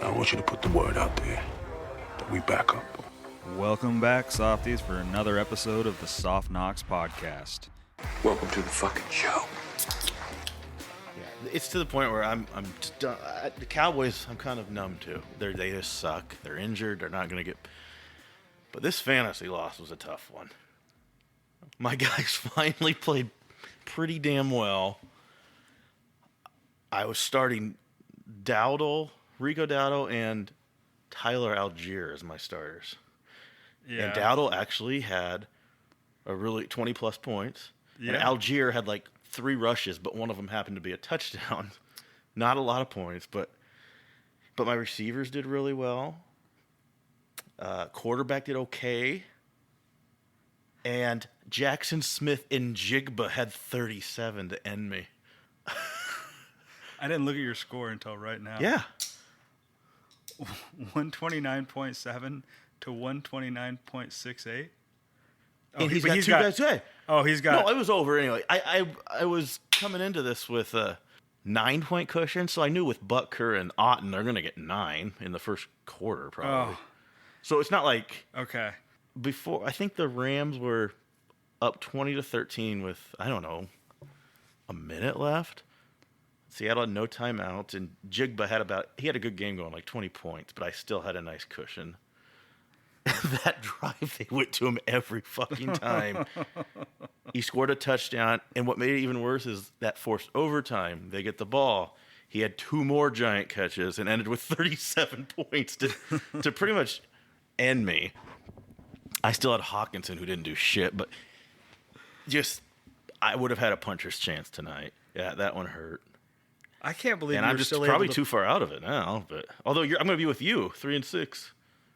I want you to put the word out there that we back up. Welcome back, softies, for another episode of the Soft Knocks podcast. Welcome to the fucking show. Yeah, it's to the point where I'm just done. The Cowboys, I'm kind of numb to. They just suck. They're injured. They're not going to get. But this fantasy loss was a tough one. My guys finally played pretty damn well. I was starting Rico Dowdle, and Tyler Algier as my starters. Yeah. And Dowdle actually had a really 20-plus points. Yeah. And Algier had like 3 rushes, but one of them happened to be a touchdown. Not a lot of points, but my receivers did really well. Quarterback did okay. And Jackson Smith and Jigba had 37 to end me. I didn't look at your score until right now. Yeah. 129.7 to 129.68. Oh, and he's got 2 guys today. Oh, he's got... No, it was over anyway. I was coming into this with a 9-point cushion, so I knew with Butker and Otten, they're going to get 9 in the first quarter, probably. Oh. So it's not like... Okay. Before, I think the Rams were up 20-13 with, I don't know, a minute left. Seattle had no timeouts, and Jigba he had a good game going, like 20 points, but I still had a nice cushion. That drive, they went to him every fucking time. He scored a touchdown, and what made it even worse is that forced overtime. They get the ball. He had 2 more giant catches and ended with 37 points to pretty much end me. I still had Hawkinson, who didn't do shit, but I would have had a puncher's chance tonight. Yeah, that one hurt. I can't believe I'm just probably too far out of it now. But although I'm going to be with you, 3-6.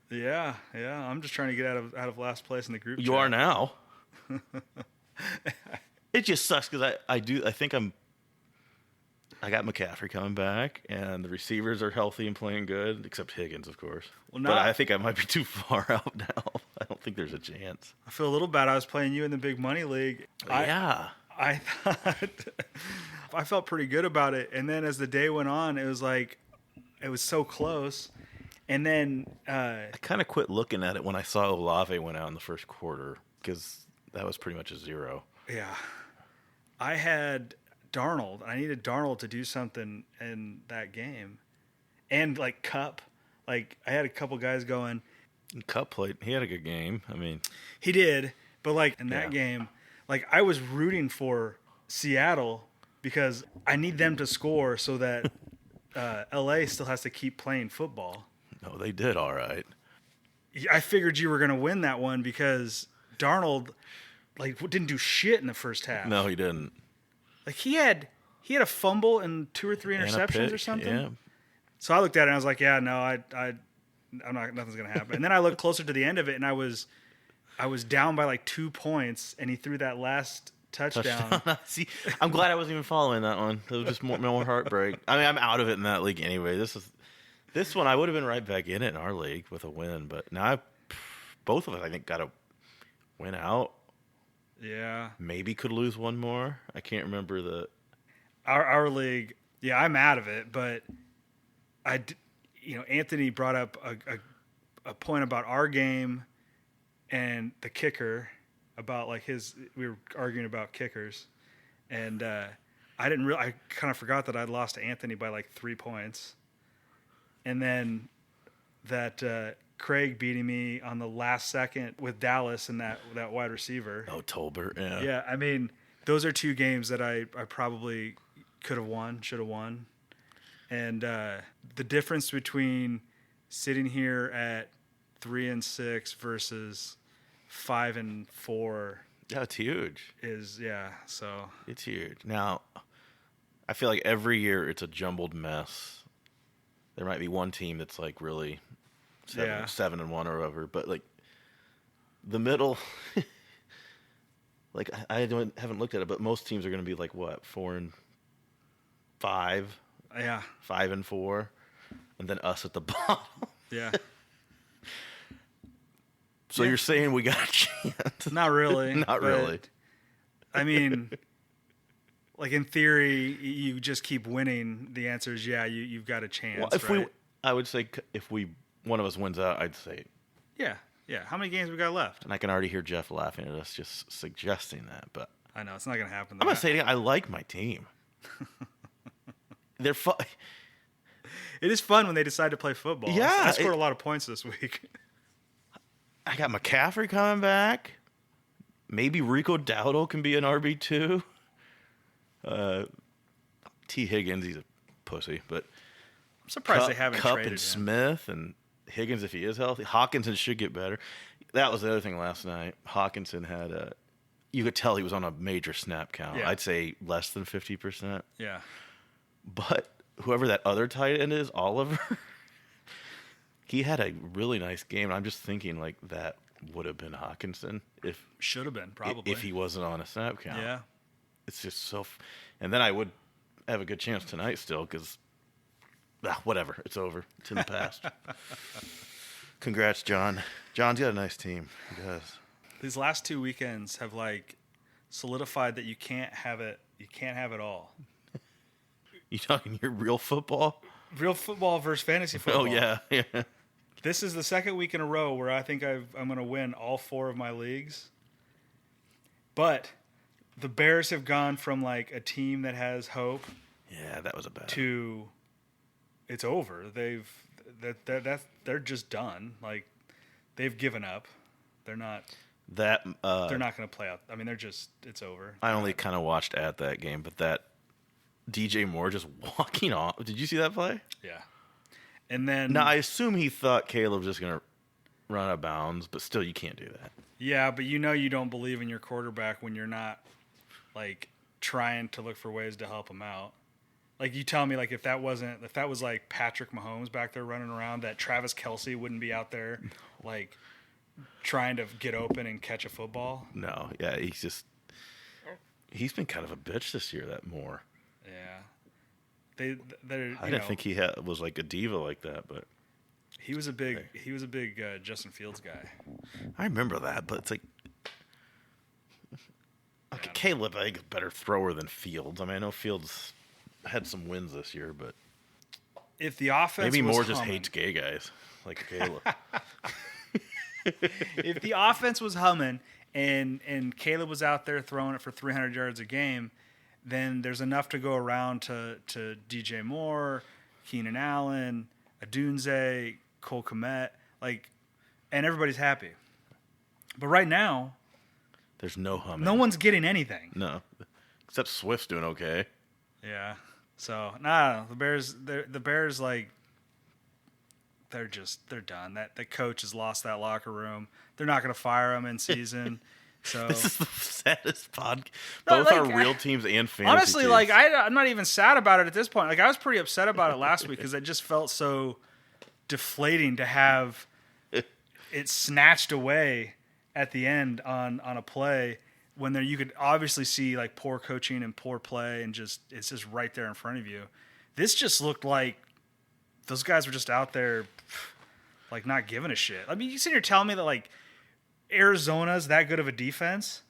Yeah. I'm just trying to get out of last place in the group. You are now. It just sucks because I think I got McCaffrey coming back, and the receivers are healthy and playing good, except Higgins, of course. Well, but I think I might be too far out now. I don't think there's a chance. I feel a little bad. I was playing you in the big money league. Yeah. I thought I felt pretty good about it, and then as the day went on, it was like it was so close. And then I kind of quit looking at it when I saw Olave went out in the first quarter because that was pretty much a 0. Yeah, I had Darnold. I needed Darnold to do something in that game, and like Kupp. Like I had a couple guys going. Kupp played. He had a good game. I mean, he did, but like in that game. Like, I was rooting for Seattle because I need them to score so that L.A. still has to keep playing football. No, they did all right. I figured you were going to win that one because Darnold, like, didn't do shit in the first half. No, he didn't. Like, he had a fumble and 2 or 3 interceptions or something. Yeah. So I looked at it and I was like, yeah, no, I'm not. Nothing's going to happen. And then I looked closer to the end of it and I was down by like 2 points, and he threw that last touchdown. See, I'm glad I wasn't even following that one. It was just more heartbreak. I mean, I'm out of it in that league anyway. This one, I would have been right back in it in our league with a win, but now both of us, I think, got to win out. Yeah. Maybe could lose one more. I can't remember our league. Yeah, I'm out of it, but Anthony brought up a point about our game. And the kicker, about like we were arguing about kickers, and I kind of forgot that I'd lost to Anthony by like 3 points, and then that Craig beating me on the last second with Dallas and that wide receiver. Oh, Tolbert, yeah. Yeah, I mean, those are 2 games that I probably should have won, and the difference between sitting here at 3-6 versus 5-4. Yeah, it's huge. So it's huge. Now, I feel like every year it's a jumbled mess. There might be one team that's like really 7-1 or whatever, but like the middle, like I haven't looked at it, but most teams are going to be like what 4-5. Yeah. 5-4, and then us at the bottom. Yeah. So you're saying we got a chance? Not really. Not really. I mean, like in theory, you just keep winning. The answer is you've got a chance. Well, if right? I would say if one of us wins out, I'd say. Yeah. How many games we got left? And I can already hear Jeff laughing at us just suggesting that, but I know it's not gonna happen. I'm gonna say it again, I like my team. They're fun. It is fun when they decide to play football. Yeah, I scored a lot of points this week. I got McCaffrey coming back. Maybe Rico Dowdle can be an RB2. T. Higgins, he's a pussy, but I'm surprised they haven't Kupp traded and him. Smith and Higgins if he is healthy. Hawkinson should get better. That was the other thing last night. Hawkinson had you could tell he was on a major snap count. Yeah. I'd say less than 50%. Yeah. But whoever that other tight end is, Oliver, he had a really nice game. I'm just thinking like that would have been Hawkinson if Should have been, probably. if he wasn't on a snap count. Yeah. It's just so and then I would have a good chance tonight still because whatever. It's over. It's in the past. Congrats, John. John's got a nice team. He does. These last 2 weekends have like solidified that you can't have it. You can't have it all. You talking your real football? Real football versus fantasy football. Oh, yeah. This is the second week in a row where I think I'm going to win all 4 of my leagues. But the Bears have gone from like a team that has hope Yeah, that was a bad to it's over. They're just done. Like they've given up. They're not That they're not going to play out. I mean, it's over. I only kind of watched at that game, but that DJ Moore just walking off. Did you see that play? Yeah. And then Now, I assume he thought Caleb was just going to run out of bounds, but still, you can't do that. yeah, but you don't believe in your quarterback when you're not like trying to look for ways to help him out. Like you tell me, like if that was like Patrick Mahomes back there running around, that Travis Kelce wouldn't be out there like trying to get open and catch a football. No, yeah, he's been kind of a bitch this year, that Moore. Yeah, they're. I didn't think he was like a diva like that, but he was a big Justin Fields guy. I remember that. But it's like, okay, Yeah. Caleb, I think, is a better thrower than Fields. I mean, I know Fields had some wins this year, but If the offense maybe was Moore just humming- hates gay guys like Caleb. if the offense was humming and Caleb was out there throwing it for 300 yards a game, then there's enough to go around to DJ Moore, Keenan Allen, Adunze, Cole Kmet, and everybody's happy. But right now, There's no humming. no one's getting anything. No, except Swift's doing okay. Yeah. So the Bears, they're done. The coach has lost that locker room. They're not going to fire him in season. So This is the saddest podcast. No, Both like, our real teams and fantasy honestly, teams. I'm not even sad about it at this point. Like I was pretty upset about it last week because it just felt so deflating to have it snatched away at the end on a play when you could obviously see like poor coaching and poor play and it's just right there in front of you. This just looked like those guys were just out there like not giving a shit. I mean, you sit here telling me that like Arizona's that good of a defense?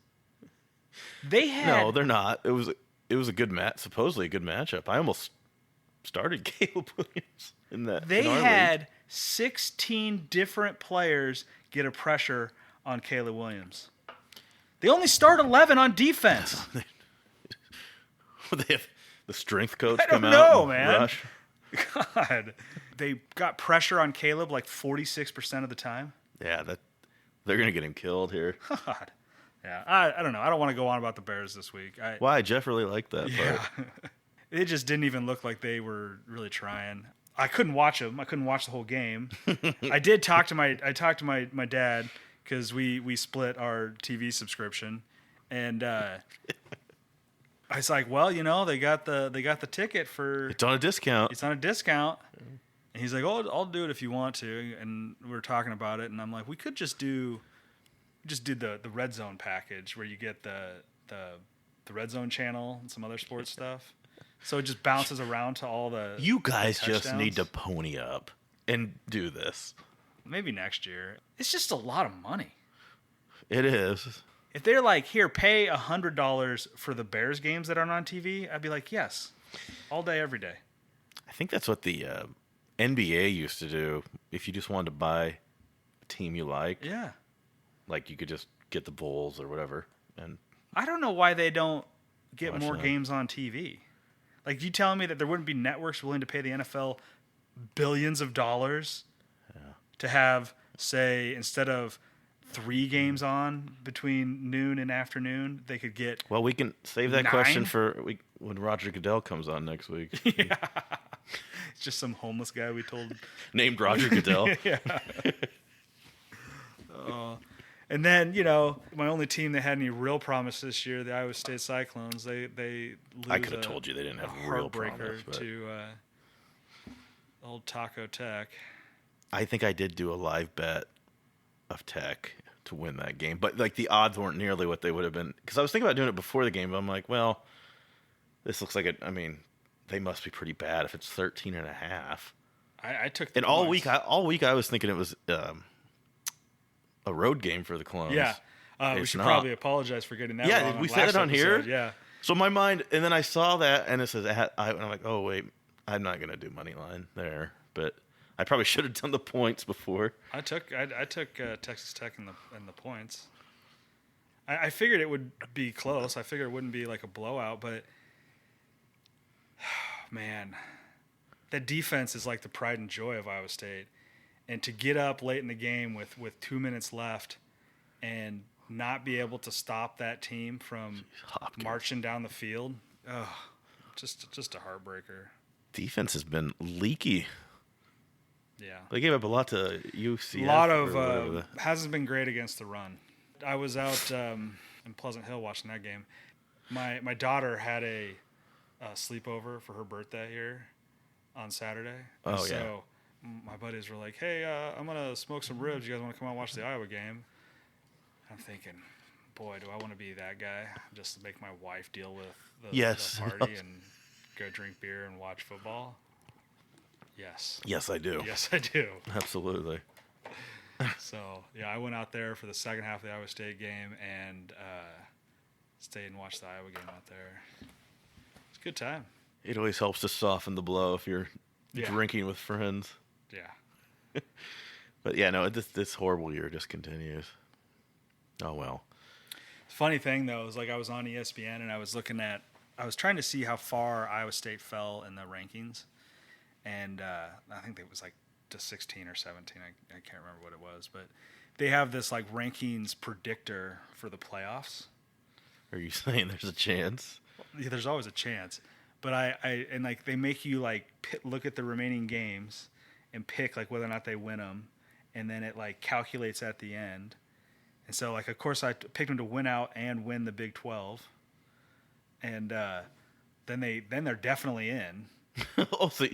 No, they're not. It was a good match, supposedly a good matchup. I almost started Caleb Williams in that. They in our had league. 16 different players get a pressure on Caleb Williams. They only start 11 on defense. They have the strength coach I don't come out know, and man. rush. God. They got pressure on Caleb like 46% of the time. Yeah, they're gonna get him killed here. God. Yeah, I don't know. I don't want to go on about the Bears this week. Why? Jeff really liked that Yeah. part. It just didn't even look like they were really trying. I couldn't watch them. I couldn't watch the whole game. I talked to my dad because we split our TV subscription, and I was like, well, they got the ticket for It's on a discount. it's on a discount, and he's like, oh, I'll do it if you want to, and we were talking about it, and I'm like, we could just do the red zone package where you get the red zone channel and some other sports stuff. So it just bounces around to all the You guys just touchdowns. need to pony up and do this. Maybe next year. It's just a lot of money. It is. If they're like, here, pay $100 for the Bears games that aren't on TV, I'd be like, yes, all day, every day. I think that's what the NBA used to do. If you just wanted to buy a team you liked, Yeah. like you could just get the Bulls or whatever. And I don't know why they don't get Watch more that. games on TV. Like, you telling me that there wouldn't be networks willing to pay the NFL billions of dollars to have, say, instead of 3 games on between noon and afternoon, they could get well, we can save that 9? question for when Roger Goodell comes on next week. It's just some homeless guy we told. Named Roger Goodell. Yeah. And then, you know, my only team that had any real promise this year, the Iowa State Cyclones, they lose. I could have told you they didn't have real heartbreaker promise, but to old Taco Tech. I think I did do a live bet of Tech to win that game, but like the odds weren't nearly what they would have been. Because I was thinking about doing it before the game, but I'm like, well, this looks like it. I mean, they must be pretty bad if it's 13.5. I took the And all points. week I was thinking it was a road game for the Clones. Yeah. We It's should not. probably apologize for getting that Yeah, wrong. did we on say last it on here? episode. Yeah. So my mind, and then I saw that, and it says, and I'm like, oh wait, I'm not gonna do money line there, but I probably should have done the points before. I took Texas Tech in the points. I figured it would be close. I figured it wouldn't be like a blowout, but man, that defense is like the pride and joy of Iowa State. And to get up late in the game with 2 minutes left and not be able to stop that team from Hopkins. marching down the field, just a heartbreaker. Defense has been leaky. Yeah. They gave up a lot to UCF. A lot or of whatever hasn't been great against the run. I was out in Pleasant Hill watching that game. My daughter had a sleepover for her birthday here on Saturday. Oh, so yeah. my buddies were like, "Hey, I'm gonna smoke some ribs. You guys want to come out and watch the Iowa game?" I'm thinking, boy, do I want to be that guy just to make my wife deal with Yes. the party and go drink beer and watch football? Yes. Yes, I do. Yes, I do. Absolutely. So, yeah, I went out there for the second half of the Iowa State game and stayed and watched the Iowa game out there. It's a good time. It always helps to soften the blow if you're Yeah. drinking with friends. Yeah. But yeah, no, this horrible year just continues. Oh well. Funny thing, though, is like I was on ESPN and I was trying to see how far Iowa State fell in the rankings. And I think it was like to 16 or 17. I can't remember what it was. But they have this like rankings predictor for the playoffs. Are you saying there's a chance? Yeah, there's always a chance. But and like they make you like look at the remaining games and pick like whether or not they win them. And then it like calculates at the end. And so like, of course, I picked them to win out and win the Big 12. And then they're definitely in. Oh, so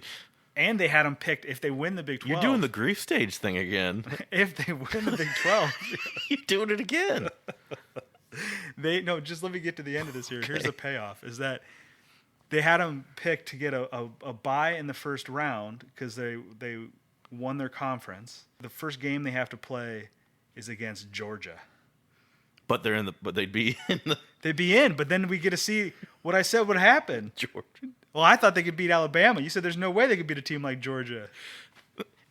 And they had them picked if they win the Big 12. you're doing the grief stage thing again. If they win the Big 12, You're doing it again. just let me get to the end of this here. Here's the payoff: is that they had them picked to get a bye in the first round because they won their conference. The first game they have to play is against Georgia. But they'd be in the They'd be in, but then we get to see what I said would happen. Georgia. Well, I thought they could beat Alabama. You said there's no way they could beat a team like Georgia.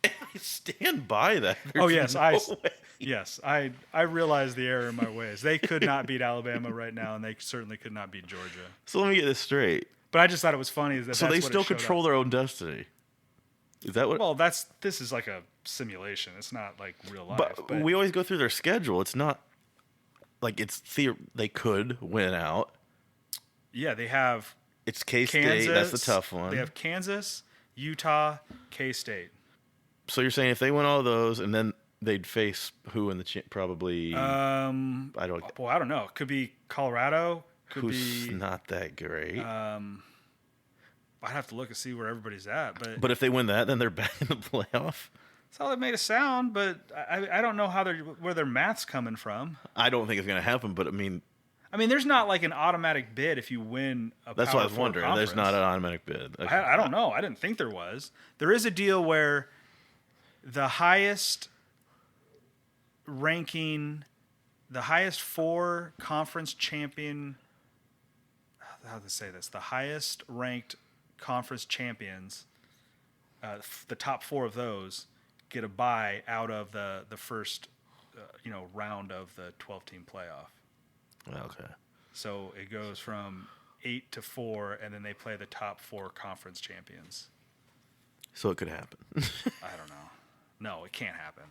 I stand by that. Oh, There's yes, no way. Yes, I realize the error in my ways. They could not beat Alabama right now, and they certainly could not beat Georgia. So let me get this straight. But I just thought it was funny that So that's they what it still showed control up. their own destiny. Is that what? Well, this is like a simulation. It's not like real life. but we always go through their schedule. It's not like they could win out. yeah, they have It's K-State. Kansas. That's the tough one. They have Kansas, Utah, K-State. So you're saying if they win all those, and then they'd face who in the probably I don't. Well, I don't know. It could be Colorado. Could Who's be. not that great. I'd have to look and see where everybody's at, but But if they win that, then they're back in the playoff. that's how they made it sound. But I don't know where their math's coming from. I don't think it's going to happen, but I mean, There's not like an automatic bid if you win a that's Power what I was Four wondering. conference. There's not an automatic bid. I don't know. I didn't think there was. There is a deal where the highest ranking, the highest four conference champion, how to say this, the highest ranked conference champions the top 4 of those get a bye out of the first round of the 12-team playoff. Okay. So it goes from 8 to 4, and then they play the top 4 conference champions. So it could happen. I don't know. No, it can't happen.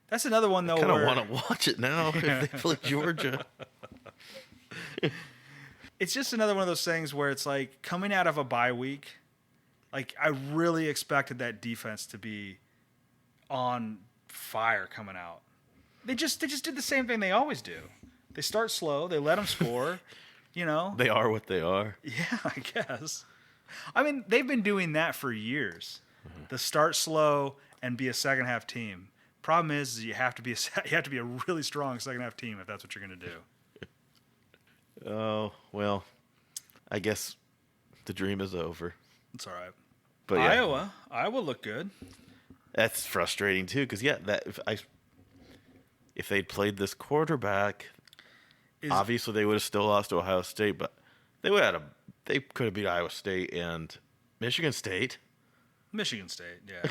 That's another one, though. I kind of want to watch it now if they play Georgia. It's just another one of those things where it's like coming out of a bye week, like I really expected that defense to be on fire coming out. They just did the same thing they always do. They start slow, they let them score, They are what they are. Yeah, I guess. I mean, they've been doing that for years. Mm-hmm. The start slow and be a second half team. Problem is you have to be a really strong second half team if that's what you're going to do. Oh, well, I guess the dream is over. It's all right. But yeah, Iowa looked good. That's frustrating too, because if they'd played this quarterback, obviously they would have still lost to Ohio State, but they could have beat Iowa State and Michigan State. Michigan State, yeah.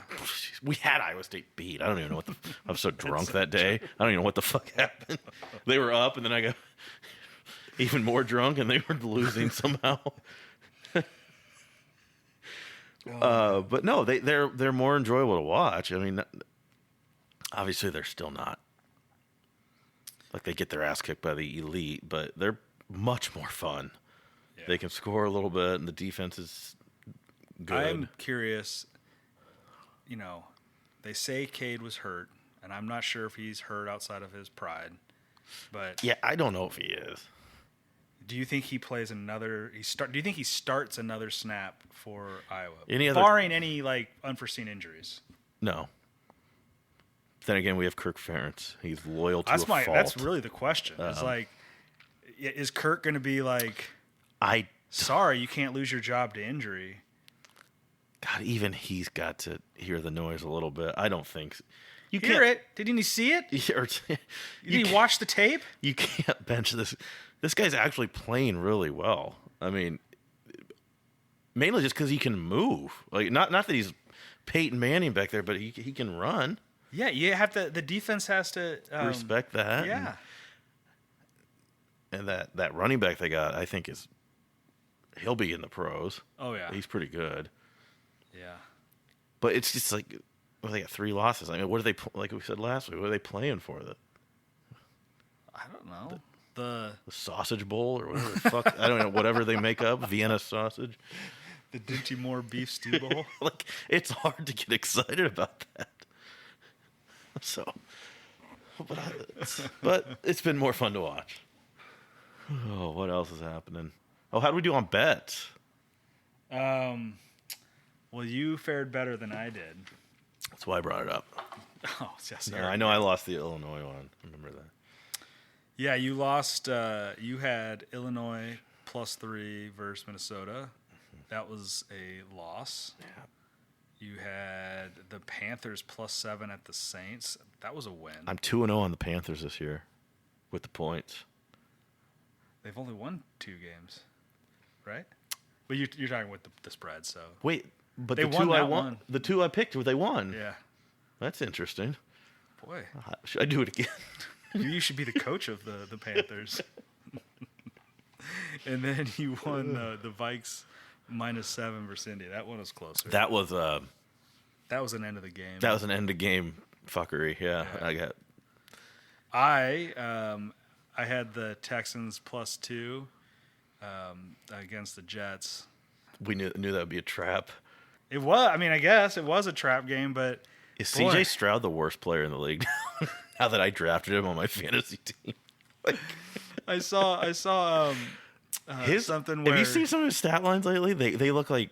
We had Iowa State beat. I don't even know I was so drunk that day. I don't even know what the fuck happened. They were up, and then I got even more drunk, and they were losing somehow. But no, they're more enjoyable to watch. I mean, obviously they're still not like they get their ass kicked by the elite, but they're much more fun. Yeah. They can score a little bit, and the defense is good. I'm curious. They say Cade was hurt, and I'm not sure if he's hurt outside of his pride. But yeah, I don't know if he is. Do you think he plays another? Do you think he starts another snap for Iowa, barring any unforeseen injuries? No. Then again, we have Kirk Ferentz. He's loyal to a fault. That's really the question. It's is Kirk going to be like, sorry, you can't lose your job to injury? God, even he's got to hear the noise a little bit. I don't think you hear it. Didn't he see it? Did he watch the tape? You can't bench this. This guy's actually playing really well. I mean, mainly just because he can move. Like not that he's Peyton Manning back there, but he can run. Yeah, you have to. The defense has to respect that. Yeah, and that running back they got, I think he'll be in the pros. Oh yeah, he's pretty good. Yeah, but it's just like, well, they got 3 losses. I mean, what are they like we said last week? What are they playing for? I don't know. The sausage bowl or whatever the fuck. I don't know, whatever they make up, Vienna sausage. The Dinty Moore beef stew bowl. Like, it's hard to get excited about that. So, but it's been more fun to watch. Oh, what else is happening? Oh, how do we do on bets? Well, you fared better than I did. That's why I brought it up. Oh, yes. No, I know I lost the Illinois one. I remember that. Yeah, you lost. You had Illinois +3 versus Minnesota. That was a loss. Yeah. You had the Panthers +7 at the Saints. That was a win. I'm 2-0 on the Panthers this year with the points. They've only won 2 games, right? But you're talking with the spread, so. Wait, but they the 2 I won, one. the 2 I picked, they won. Yeah. That's interesting. Boy. Should I do it again? You should be the coach of the Panthers. And then you won the Vikes -7 versus Indy. That one was closer. That was an end of the game. That was an end of game fuckery. Yeah. I had the Texans +2 against the Jets. We knew that would be a trap. It was. I mean, I guess it was a trap game, but is CJ Stroud the worst player in the league now? Now that I drafted him on my fantasy team, I saw something where. Have you seen some of his stat lines lately? They look like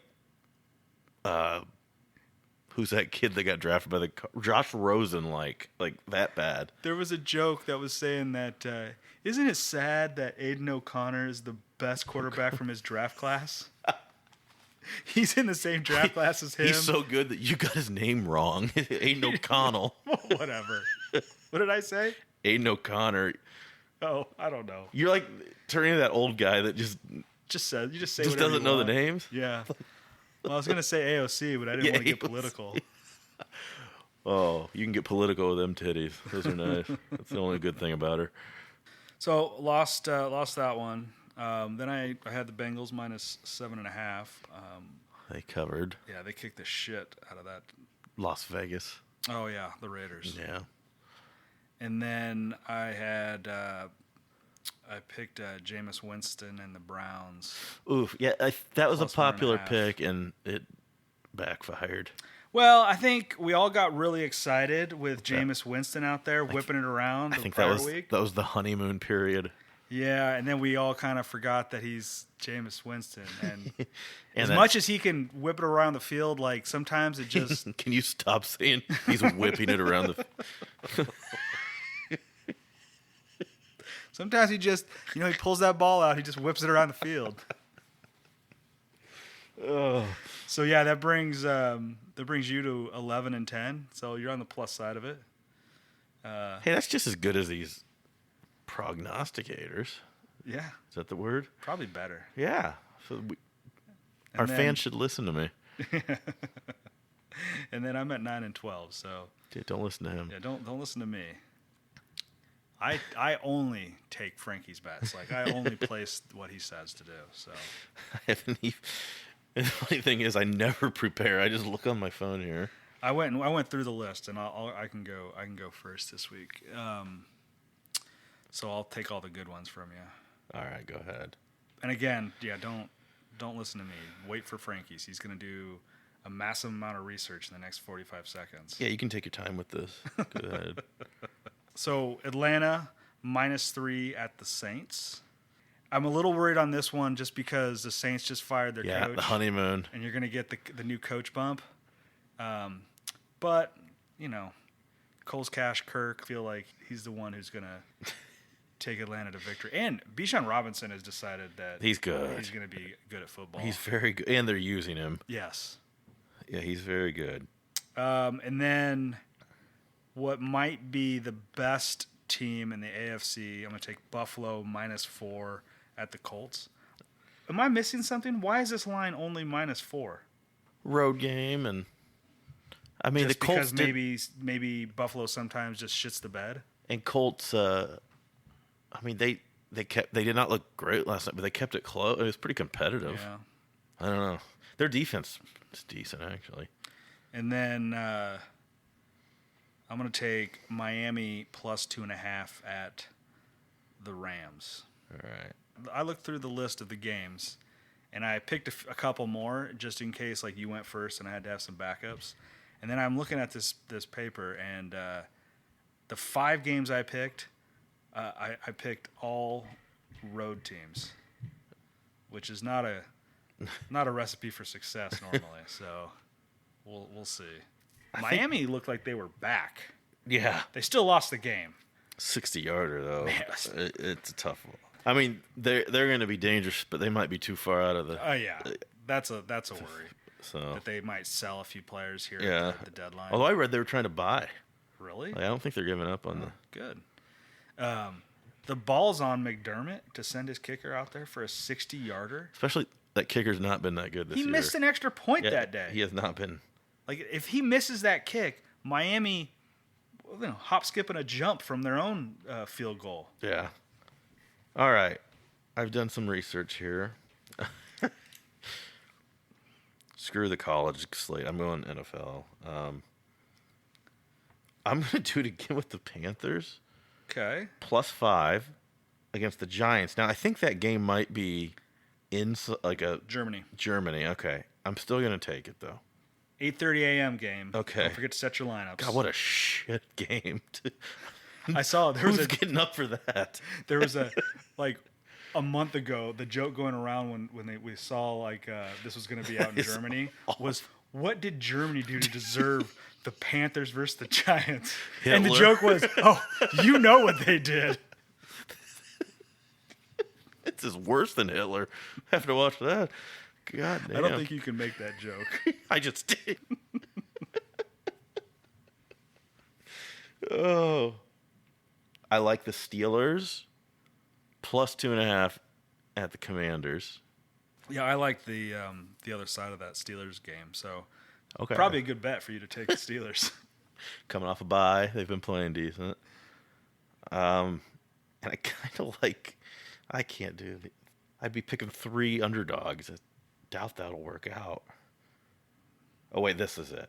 who's that kid that got drafted by the Josh Rosen like that bad? There was a joke that was saying that isn't it sad that Aiden O'Connor is the best quarterback from his draft class? He's in the same draft class as him. He's so good that you got his name wrong. Aiden O'Connell. Whatever. What did I say? Aiden O'Connor. Oh, I don't know. You're like turning to that old guy that just says you just say just whatever doesn't know the names. Yeah. Well, I was gonna say AOC, but I didn't Yeah, want to get AOC. political. Oh, you can get political with them titties. Those are nice. That's the only good thing about her. So lost that one. Then I had the Bengals minus 7.5. They covered Yeah, they kicked the shit out of that. Las Vegas. Oh yeah, the Raiders. Yeah. And then I had I picked Jameis Winston and the Browns. Oof. Yeah, that was a Plus 1.5. popular pick, and it backfired. Well, I think we all got really excited with Jameis Winston out there whipping it around I the think prior that week. was the honeymoon period. Yeah, and then we all kind of forgot that he's Jameis Winston. And, as that- much as he can whip it around the field, like sometimes it just Can you stop saying he's whipping it around the? sometimes he just he pulls that ball out, he just whips it around the field. Oh. So yeah, that brings you to 11-10. So you're on the plus side of it. Hey, that's just as good as these prognosticators. Yeah, Is that the word? probably better. Yeah. So our then- fans should listen to me. And then I'm at 9-12. So Dude, don't listen to him. yeah, don't listen to me. I only take Frankie's bets. Like I only place what he says to do. So I haven't even. The funny thing is, I never prepare. I just look on my phone here. I went through the list, and I can go first this week. So I'll take all the good ones from you. All right, go ahead. And again, yeah, don't listen to me. Wait for Frankie's. He's going to do a massive amount of research in the next 45 seconds. Yeah, you can take your time with this. Go ahead. So Atlanta -3 at the Saints. I'm a little worried on this one just because the Saints just fired their Yeah, coach. the honeymoon. And you're going to get the new coach bump. But, Coles Cash Kirk feel like he's the one who's going to take Atlanta to victory. And Bijan Robinson has decided that He's good. He's going to be good at football. He's very good, and they're using him. Yes. Yeah, he's very good. And then what might be the best team in the AFC, I'm going to take Buffalo -4 at the Colts. Am I missing something? Why is this line only -4? Road game, and I mean Just the Colts because maybe Buffalo sometimes just shits the bed. and Colts. I mean they did not look great last night, but they kept it close. It was pretty competitive. Yeah. I don't know. Their defense is decent actually. And then I'm going to take Miami +2.5 at the Rams. All right. I looked through the list of the games, and I picked a couple more just in case, like you went first, and I had to have some backups. And then I'm looking at this paper, and the 5 games I picked, I picked all road teams, which is not a recipe for success normally. So we'll see. Miami looked like they were back. Yeah. They still lost the game. 60-yarder though. Yes. It's a tough one. I mean, they're going to be dangerous, but they might be too far out of the. Oh yeah, that's a worry So that they might sell a few players here yeah. at the deadline. Although I read they were trying to buy. Really? Like, I don't think they're giving up on Good. The ball's on McDermott to send his kicker out there for a 60-yarder. especially that kicker's not been that good this He year. missed an extra point Yeah, that day. He has not been. Like if he misses that kick, Miami, hop, skip, and a jump from their own field goal. Yeah. All right. I've done some research here. Screw the college slate. I'm going NFL. I'm going to do it again with the Panthers. Okay. +5 against the Giants. Now, I think that game might be in like a Germany. Germany. Okay. I'm still going to take it, though. 8:30 a.m. game. Okay. Don't forget to set your lineups. God, what a shit game. I saw there was Who's a getting up for that? There was a month ago, the joke going around when we saw this was going to be out in It's Germany was, what did Germany do to deserve the Panthers versus the Giants? And the Hitler. joke was, oh, you know what they did. It's just worse than Hitler. I have to watch that. God damn. I don't think you can make that joke. I just did. Oh. I like the Steelers +2.5 at the Commanders. Yeah, I like the other side of that Steelers game. So Okay. probably a good bet for you to take the Steelers. Coming off a bye, they've been playing decent. And I kind of like. I can't do it. I'd be picking 3 underdogs. I doubt that'll work out. Oh wait, this is it.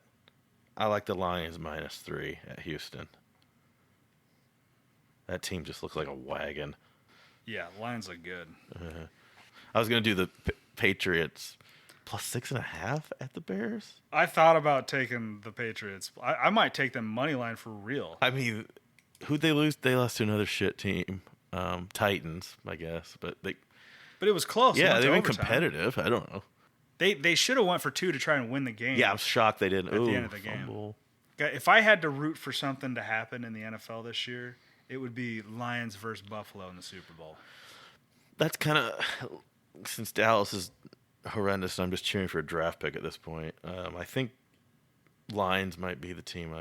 I like the Lions -3 at Houston. That team just looks like a wagon. Yeah, Lions look good. I was gonna do the Patriots +6.5 at the Bears. I thought about taking the Patriots. I might take them money line for real. I mean, who'd they lose? They lost to another shit team. Titans, I guess, but But it was close. yeah, It went to they've been overtime. competitive. I don't know. They should have went for 2 to try and win the game. Yeah, I'm shocked they didn't. At the end of the game. If I had to root for something to happen in the NFL this year, it would be Lions versus Buffalo in the Super Bowl. That's kind of since Dallas is horrendous. I'm just cheering for a draft pick at this point. I think Lions might be the team.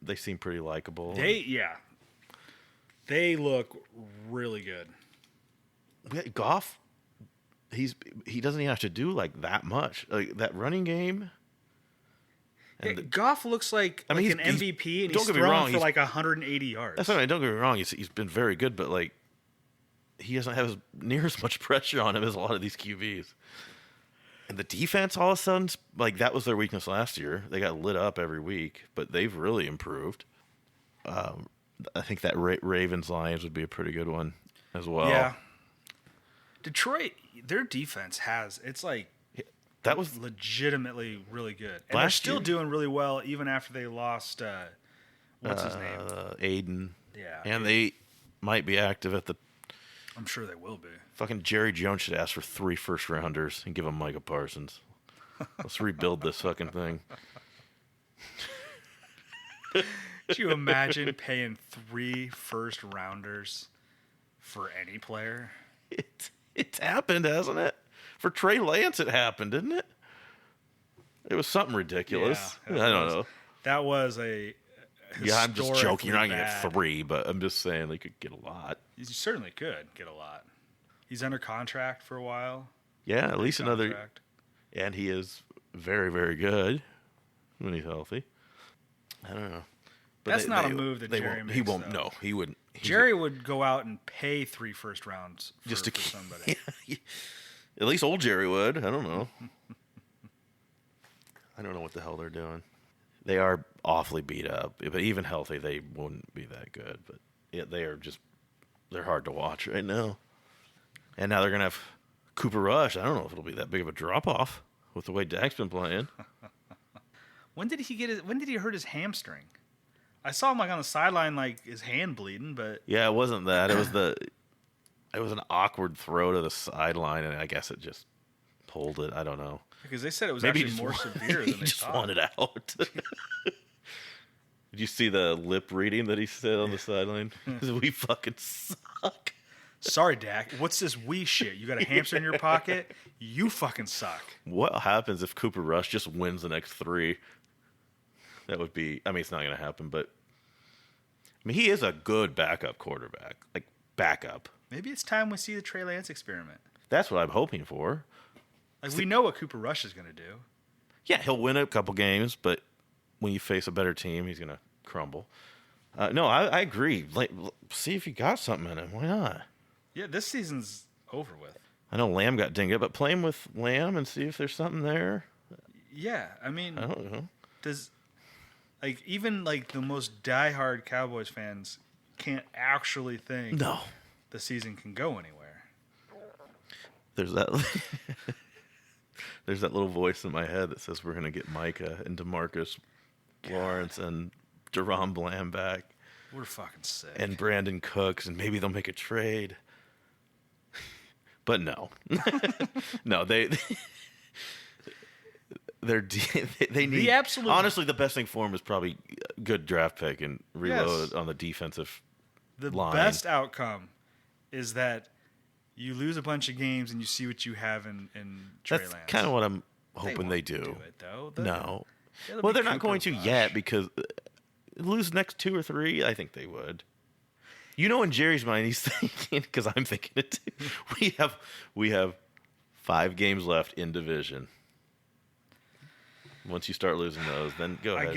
They seem pretty likable. They look really good. Goff, he doesn't even have to do like that much. Like that running game. And Goff looks like an MVP, and he's throwing for like 180 yards. That's what I mean. Don't get me wrong. He's been very good, but like he doesn't have near as much pressure on him as a lot of these QBs. And the defense, all of a sudden, like that was their weakness last year. They got lit up every week, but they've really improved. I think that Ravens Lions would be a pretty good one as well. Yeah. Detroit, their defense that was legitimately really good. And they're still doing really well even after they lost what's his name? Aiden. Yeah. And they might be active at the I'm sure they will be. fucking Jerry Jones should ask for 3 first-rounders and give them Micah Parsons. Let's rebuild this fucking thing. Could you imagine paying 3 first-rounders for any player? It's happened, hasn't it? For Trey Lance, it happened, didn't it? It was something ridiculous. Yeah, I don't know. That was a Yeah, I'm just joking. You're not going to bad. get 3, but I'm just saying they could get a lot. You certainly could get a lot. He's under contract for a while. Yeah, at least another. Contract. And he is very, very good when he's healthy. I don't know. But That's not a move that Jerry won't. makes. He won't. Though. No, he wouldn't. Jerry would go out and pay 3 first rounds just to for somebody. Yeah. At least old Jerry would. I don't know. I don't know what the hell they're doing. They are awfully beat up, but even healthy, they wouldn't be that good. But yeah, they're hard to watch right now. And now they're gonna have Cooper Rush. I don't know if it'll be that big of a drop off with the way Dak's been playing. When did he hurt his hamstring? I saw him like on the sideline, like his hand bleeding, but Yeah, it wasn't that. It was an awkward throw to the sideline, and I guess it just pulled it. I don't know. because they said it was Maybe actually more severe than he they just thought. wanted out. Did you see the lip reading that he said on the sideline? We fucking suck. Sorry, Dak. What's this we shit? You got a hamster in your pocket? You fucking suck. What happens if Cooper Rush just wins the next 3? That would be, I mean, it's not going to happen, but I mean, he is a good backup quarterback. Like, backup. Maybe it's time we see the Trey Lance experiment. That's what I'm hoping for. Like, we know what Cooper Rush is going to do. Yeah, he'll win a couple games, but when you face a better team, he's going to crumble. No, I agree. Like, see if you got something in him. Why not? Yeah, this season's over with. I know Lamb got dinged up, but play him with Lamb and see if there's something there. Yeah, I mean, I don't know. Even the most diehard Cowboys fans can't actually think No. the season can go anywhere. There's that there's that little voice in my head that says we're going to get Micah and DeMarcus Lawrence and Deron Bland back. We're fucking sick. And Brandon Cooks, and maybe they'll make a trade. But no. No, they need The absolute- honestly, the best thing for them is probably a good draft pick and reload Yes. on the defensive The line. best outcome is that you lose a bunch of games and you see what you have in Trey That's Lance. kind of what I'm hoping they won't do. it, though. No. It'll Well, be they're not Cooper going to Rush. yet because lose next 2 or 3. I think they would. You know, in Jerry's mind, he's thinking because I'm thinking it too. We have 5 games left in division. Once you start losing those, then go ahead. I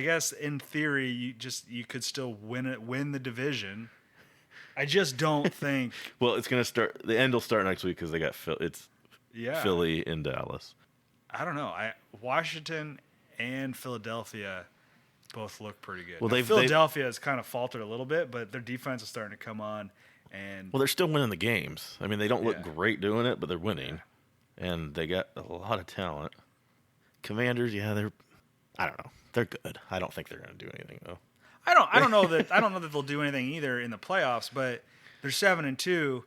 guess in theory you could still win the division. I just don't think. Well, it's gonna start. The end will start next week because they got Philly in Dallas. I don't know. Washington and Philadelphia both look pretty good. Well, Philadelphia has kind of faltered a little bit, but their defense is starting to come on. And they're still winning the games. I mean, they don't look great doing it, but they're winning, and they got a lot of talent. Commanders, they're. I don't know. They're good. I don't think they're going to do anything though. I don't know that they'll do anything either in the playoffs, but they're 7-2.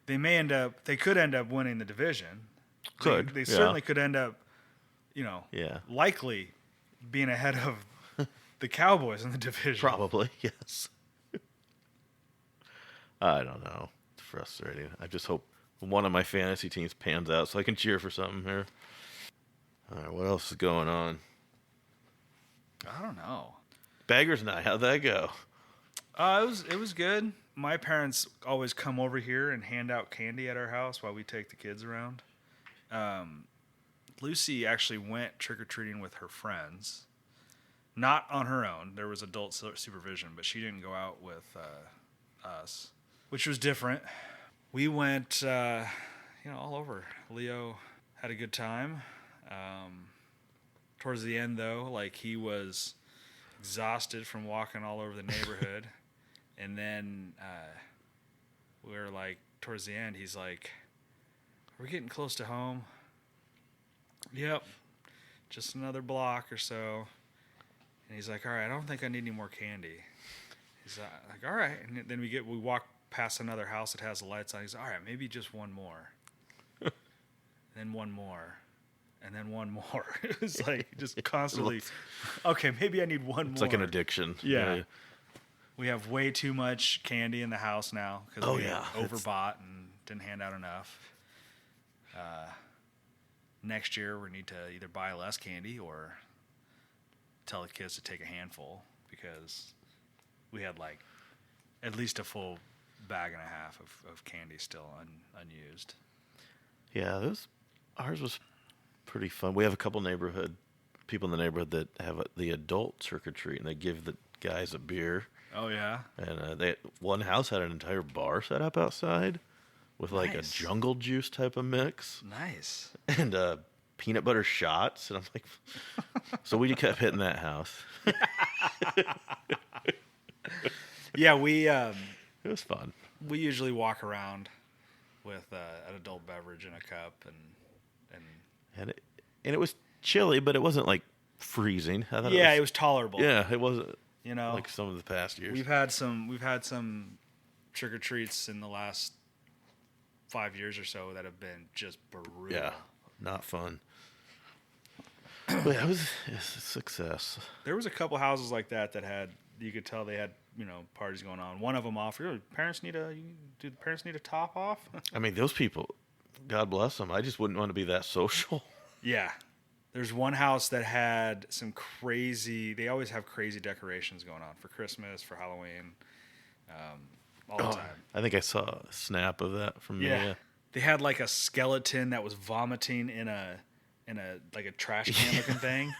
They could end up winning the division. They certainly could end up, likely being ahead of the Cowboys in the division. Probably, yes. I don't know. It's frustrating. I just hope one of my fantasy teams pans out so I can cheer for something here. All right, what else is going on? I don't know. Baggers night, how'd that go? It was good. My parents always come over here and hand out candy at our house while we take the kids around. Lucy actually went trick-or-treating with her friends. Not on her own. There was adult supervision, but she didn't go out with us, which was different. We went, all over. Leo had a good time. Towards the end, though, he was exhausted from walking all over the neighborhood. And then we were towards the end, he's like, "Are we getting close to home?" "Yep, just another block or so." And he's like, "All right, I don't think I need any more candy." He's like, "All right." And then we walk past another house that has the lights on. He's like, "All right, maybe just one more." Then one more. And then one more. It was just constantly, okay, maybe I need one more. It's like an addiction. Yeah. We have way too much candy in the house now because we overbought and didn't hand out enough. Next year, we need to either buy less candy or tell the kids to take a handful because we had at least a full bag and a half of candy still unused. Yeah, ours was pretty fun. We have a couple people in the neighborhood that have the adult trick-or-treat, and they give the guys a beer. Oh, yeah? And one house had an entire bar set up outside with a jungle juice type of mix. Nice. And peanut butter shots. And I'm like, so we kept hitting that house. Yeah, it was fun. We usually walk around with an adult beverage in a cup and it was chilly, but it wasn't freezing. I thought it was tolerable. Yeah, it wasn't. You like some of the past years. We've had some trick or treats in the last 5 years or so that have been just brutal. Yeah, not fun. But it was a success. There was a couple houses like that had, you could tell they had, parties going on. One of them offered, do the parents need a top off? I mean, those people, God bless them. I just wouldn't want to be that social. Yeah. There's one house that had some they always have crazy decorations going on for Christmas, for Halloween, all the time. I think I saw a snap of that from Mia. They had a skeleton that was vomiting in a trash can looking thing.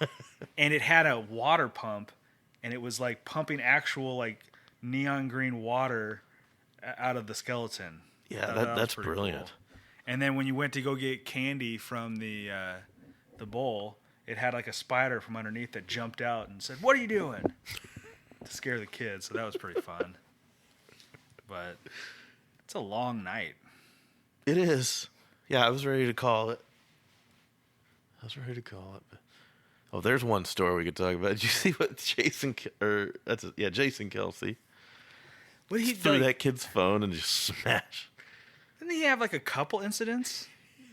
And it had a water pump, and it was pumping actual neon green water out of the skeleton. Yeah, that's brilliant. Cool. And then when you went to go get candy from the bowl, it had a spider from underneath that jumped out and said, "What are you doing?" to scare the kids. So that was pretty fun. But it's a long night. It is. Yeah, I was ready to call it. Oh, there's one story we could talk about. Did you see what Jason Kelsey? What he threw that kid's phone and just smashed. Didn't he have a couple incidents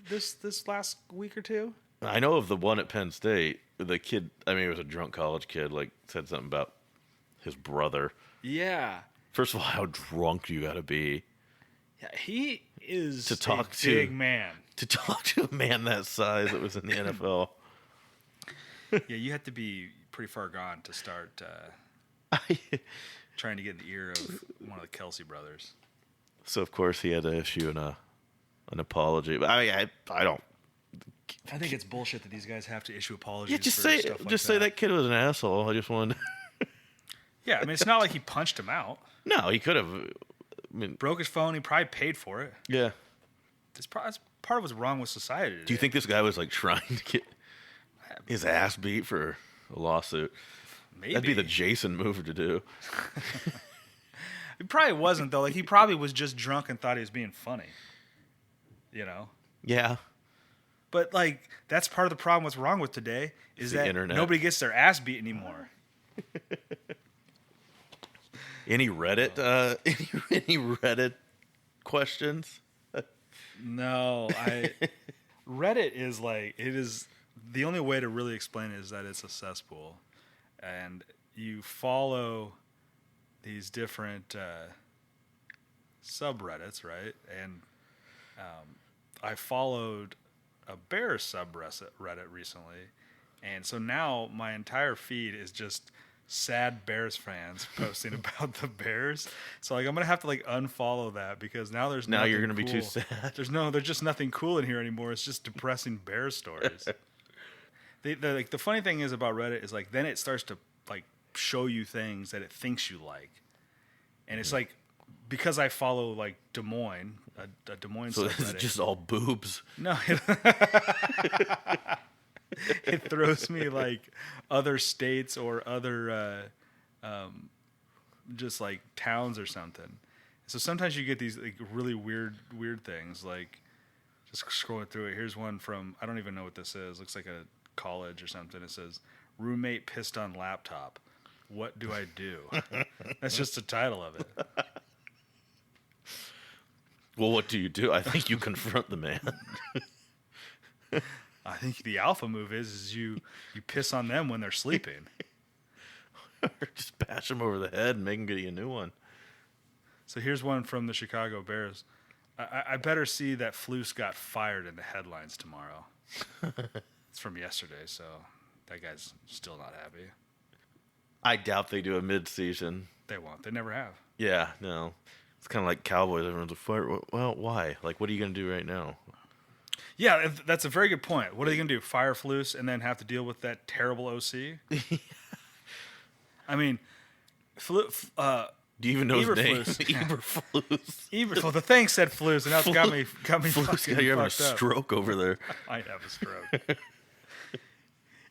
this last week or two? I know of the one at Penn State. The kid, it was a drunk college kid, said something about his brother. Yeah. First of all, how drunk you got to be? Yeah, he is a big man. To talk to a man that size that was in the NFL. Yeah, you have to be pretty far gone to start trying to get in the ear of one of the Kelsey brothers. So, of course, he had to issue an apology. But I don't. I think it's bullshit that these guys have to issue apologies. Yeah, just for say stuff like just say that kid was an asshole. I just wanted. Yeah, I mean, it's not like he punched him out. No, he could have. I mean, Broke his phone. He probably paid for it. yeah. That's part of what's wrong with society today. Do you think this guy was like trying to get his ass beat for a lawsuit? Maybe. That'd be the Jason move to do. It probably wasn't, though. Like, he probably was just drunk and thought he was being funny. You know? Yeah. But, like, that's part of the problem what's wrong with today is The that internet. nobody gets their ass beat anymore. Any Reddit? Any Reddit questions? No, Reddit is like, it is, the only way to really explain it is that it's a cesspool. And you follow these different subreddits, right? And I followed a Bears subreddit recently. And so now my entire feed is just sad Bears fans posting about the Bears. So like I'm gonna have to like unfollow that because now there's Now you're nothing gonna be cool. too sad. There's just nothing cool in here anymore. It's just depressing Bears stories. The funny thing is about Reddit is like then it starts to like show you things that it thinks you like, and it's like because I follow like Des Moines, a Des Moines So subreddit. it's just all boobs. No. It throws me like other states or other just like towns or something. So sometimes you get these like really weird things. Like just scrolling through it. Here's one from I don't even know what this is. Looks like a college or something. It says roommate pissed on laptop. What do I do? That's just the title of it. Well, what do you do? I think you confront the man. I think the alpha move is you piss on them when they're sleeping. Or just bash him over the head and make him get you a new one. So here's one from the Chicago Bears. I better see that Flus got fired in the headlines tomorrow. It's from yesterday, so that guy's still not happy. I doubt they do a mid-season. They won't. They never have. Yeah, no. It's kind of like Cowboys. Everyone's like, fire. Well, why? Like, what are you going to do right now? Yeah, that's a very good point. What are they going to do? Fire Flus and then have to deal with that terrible OC? I mean, Do you even know his name? Eberflus. Eberflus. Well, the thing said Flus, and that's got me Flus, fucking you're having a fucked up. stroke over there. I have a stroke.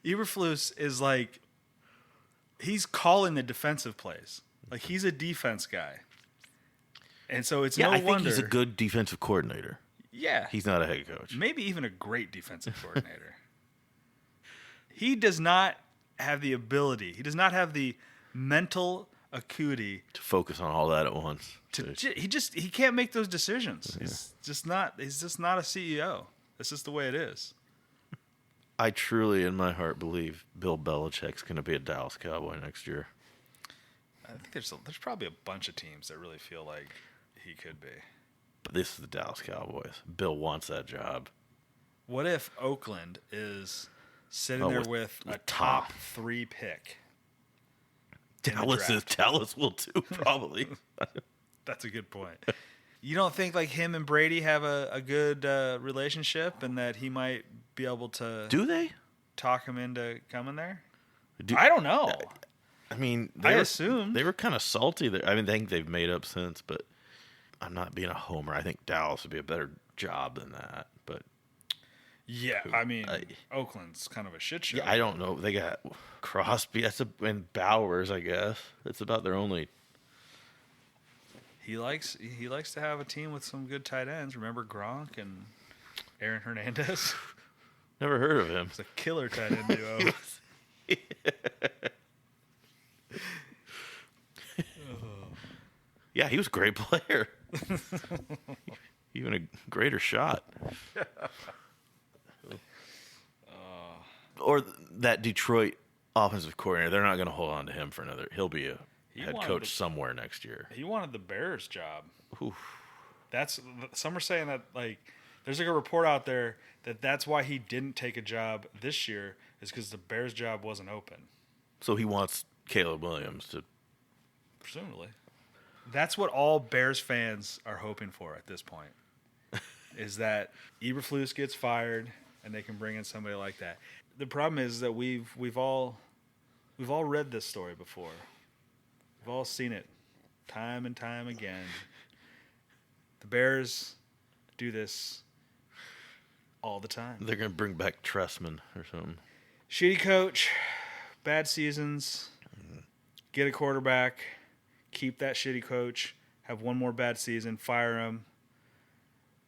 Eberflus is like, he's calling the defensive plays. Like, he's a defense guy. And so it's no I think wonder. he's a good defensive coordinator. Yeah. He's not a head coach. Maybe even a great defensive coordinator. He does not have the ability. He does not have the mental acuity To focus on all that at once. he can't make those decisions. He's just not a CEO. That's just the way it is. I truly, in my heart, believe Bill Belichick's going to be a Dallas Cowboy next year. I think there's probably a bunch of teams that really feel like he could be. But this is the Dallas Cowboys. Bill wants that job. What if Oakland is sitting there with a top 3 pick? Dallas will too, probably. That's a good point. You don't think like him and Brady have a good relationship and that he might be able to Do they? talk him into coming there? I don't know. I mean, I assumed. they were kind of salty there. I mean, I think they've made up since, but I'm not being a homer. I think Dallas would be a better job than that. But Yeah, I mean, Oakland's kind of a shit show. yeah, I don't know. They got Crosby and Bowers, I guess. It's about their only. He likes to have a team with some good tight ends. Remember Gronk and Aaron Hernandez? Never heard of him. It's a killer tight end duo. Yeah, he was a great player. Even a greater shot. Or that Detroit offensive coordinator, they're not going to hold on to him for another. He'll be a head coach somewhere next year. He wanted the Bears job. Oof. Some are saying that like there's like a report out there that's why he didn't take a job this year is because the Bears job wasn't open. So he wants Caleb Williams to. Presumably. That's what all Bears fans are hoping for at this point. is that Eberflus gets fired and they can bring in somebody like that. The problem is that we've all read this story before. We've all seen it time and time again. The Bears do this all the time. They're going to bring back Tressman or something. Shitty coach, bad seasons, get a quarterback, keep that shitty coach, have one more bad season, fire him,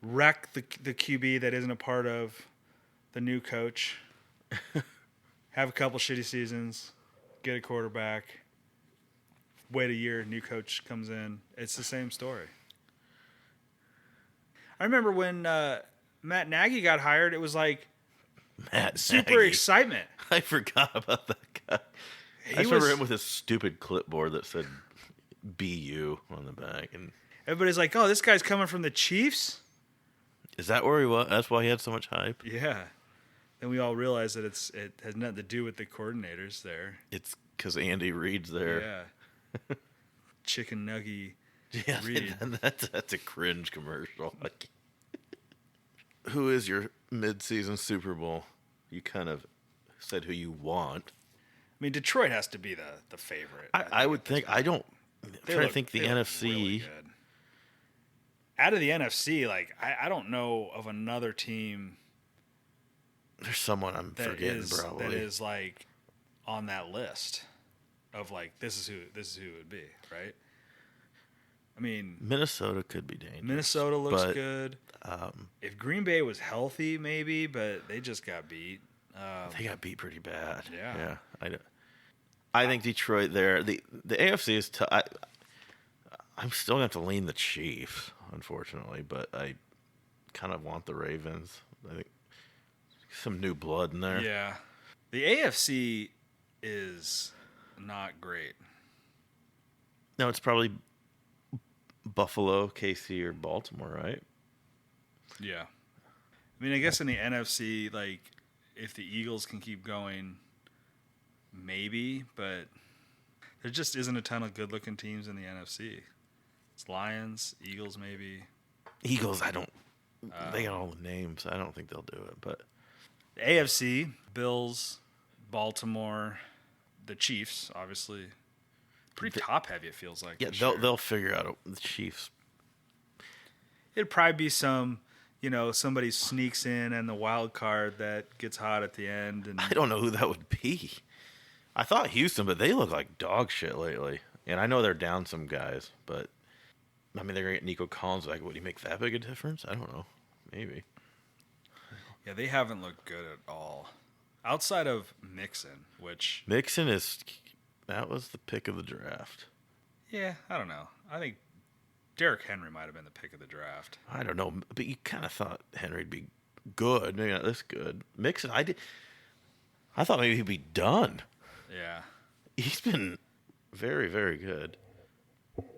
wreck the QB that isn't a part of the new coach, have a couple shitty seasons, get a quarterback, wait a year, new coach comes in. It's the same story. I remember when Matt Nagy got hired, it was like super Nagy. excitement. I forgot about that guy. I just remember him with his stupid clipboard that said BU on the back. And everybody's like, oh, this guy's coming from the Chiefs? is that where he was? That's why he had so much hype? Yeah. Then we all realized that it has nothing to do with the coordinators there. It's because Andy Reid's there. Yeah. Chicken Nuggy Yeah, Reid. that's a cringe commercial. Who is your mid-season Super Bowl? You kind of said who you want. I mean, Detroit has to be the favorite. I would think. I'm trying to think the they look NFC. really good. Out of the NFC, like I don't know of another team There's someone I'm forgetting probably. that is like on that list of like this is who it would be, right? I mean, Minnesota could be dangerous. Minnesota looks but, good. If Green Bay was healthy, maybe, but they just got beat. They got beat pretty bad. Yeah. I think Detroit there. The AFC is tough. I'm still going to have to lean the Chiefs, unfortunately, but I kind of want the Ravens. I think some new blood in there. Yeah. The AFC is not great. No, it's probably Buffalo, KC, or Baltimore, right? Yeah. I mean, I guess in the NFC, like, if the Eagles can keep going, maybe, but there just isn't a ton of good-looking teams in the NFC. It's Lions, Eagles, maybe. Eagles, they got all the names. I don't think they'll do it, but The AFC, Bills, Baltimore, the Chiefs, obviously. Pretty top-heavy, it feels like. yeah, this year. they'll figure out the Chiefs. It'd probably be some, somebody sneaks in and the wild card that gets hot at the end. And I don't know who that would be. I thought Houston, but they look like dog shit lately. And I know they're down some guys, but I mean, they're going to get Nico Collins. Like, would he make that big a difference? I don't know. Maybe. Yeah, they haven't looked good at all. Outside of Mixon, which... Mixon that was the pick of the draft. Yeah, I don't know. I think Derrick Henry might have been the pick of the draft. I don't know, but you kind of thought Henry'd be good. Maybe not this good. Mixon, I thought maybe he'd be done. Yeah. He's been very, very good.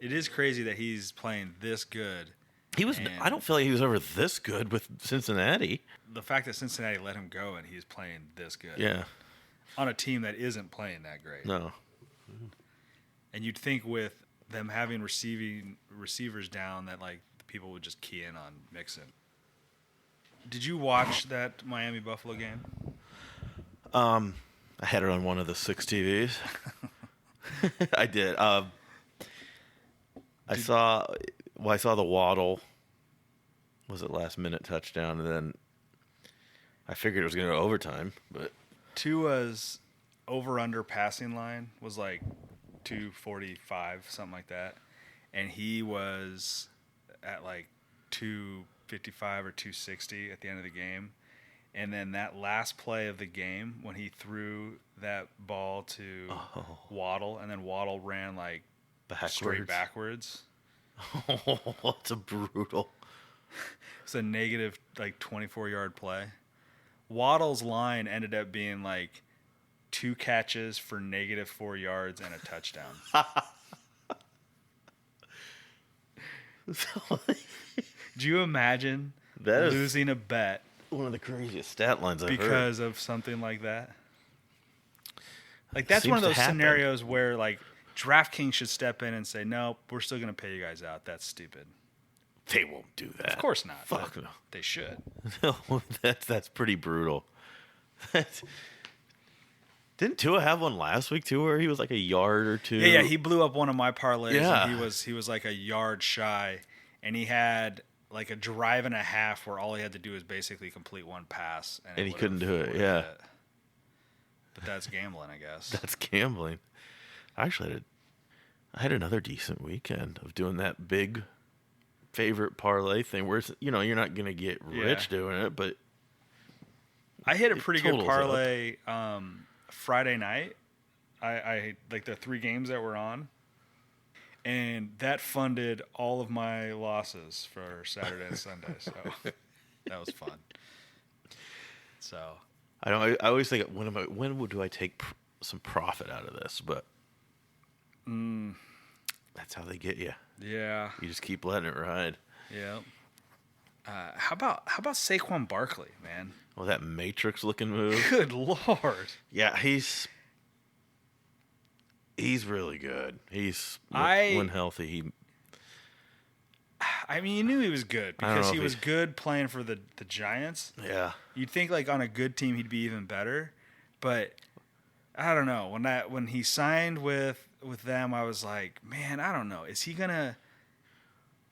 It is crazy that he's playing this good. He was. I don't feel like he was ever this good with Cincinnati. The fact that Cincinnati let him go and he's playing this good. Yeah. On a team that isn't playing that great. No. And you'd think with them having receivers down that like people would just key in on Mixon. Did you watch that Miami Buffalo game? I had it on one of the 6 TVs. I did. I saw the Waddle. Was it last minute touchdown? And then I figured it was going to go overtime, but Tua's over-under passing line was like 245, something like that. And he was at like 255 or 260 at the end of the game. And then that last play of the game, when he threw that ball to Waddle, and then Waddle ran like straight backwards. Oh, that's a brutal. It's a negative like 24-yard play. Waddle's line ended up being like 2 catches for negative 4 yards and a touchdown. Do you imagine losing a bet one of the craziest stat lines I've heard. Because of something like that? Like, that's one of those scenarios where, like, DraftKings should step in and say, no, we're still going to pay you guys out. That's stupid. They won't do that. Of course not. Fuck no. They should. No, that's pretty brutal. Didn't Tua have one last week too, where he was like a yard or two? Yeah. He blew up one of my parlays. Yeah. And he was like a yard shy, and he had like a drive and a half where all he had to do was basically complete one pass, And he couldn't do it. Yeah. But that's gambling, I guess. That's gambling. Actually, I had another decent weekend of doing that big favorite parlay thing where you're not gonna get rich doing it, but I hit a pretty good totals parlay Friday night. I like the 3 games that were on, and that funded all of my losses for Saturday and Sunday. So that was fun. So I always think when do I take some profit out of this? But that's how they get you. yeah, You just keep letting it ride. yeah. How about Saquon Barkley, man? Well, that Matrix looking move. Good Lord. Yeah, he's really good. When healthy, I mean, you knew he was good I don't because know he if was good playing for the Giants. yeah. You'd think like on a good team he'd be even better, but I don't know. When he signed with them, I was like, man, I don't know. Is he gonna?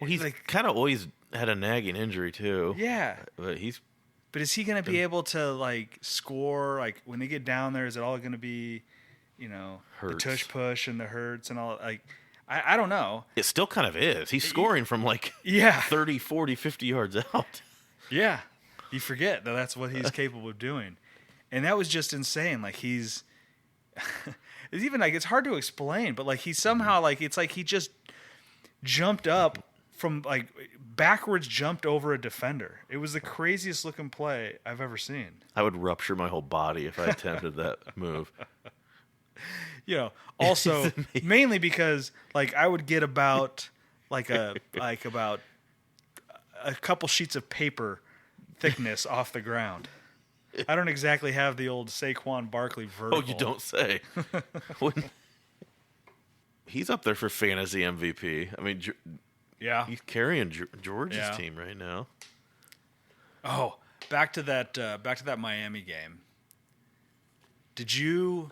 Well, he's like kind of always had a nagging injury too. Yeah, But but is he gonna be able to like score? Like when they get down there, is it all gonna be, the Hurts. tush push and the hurts and all? Like, I don't know. it still kind of is. He's scoring from like Yeah, 30, 40, 50 yards out. yeah. You forget that that's what he's capable of doing, and that was just insane. Like he's, it's even like it's hard to explain, but like he somehow like it's like he just jumped up from like backwards, jumped over a defender. It was the craziest looking play I've ever seen. I would rupture my whole body if I attempted that move. Also mainly because like I would get about about a couple sheets of paper thickness off the ground. I don't exactly have the old Saquon Barkley vertical. Oh, you don't say. He's up there for fantasy MVP. I mean, Yeah. he's carrying George's Yeah. team right now. Oh, back to that Miami game. Did you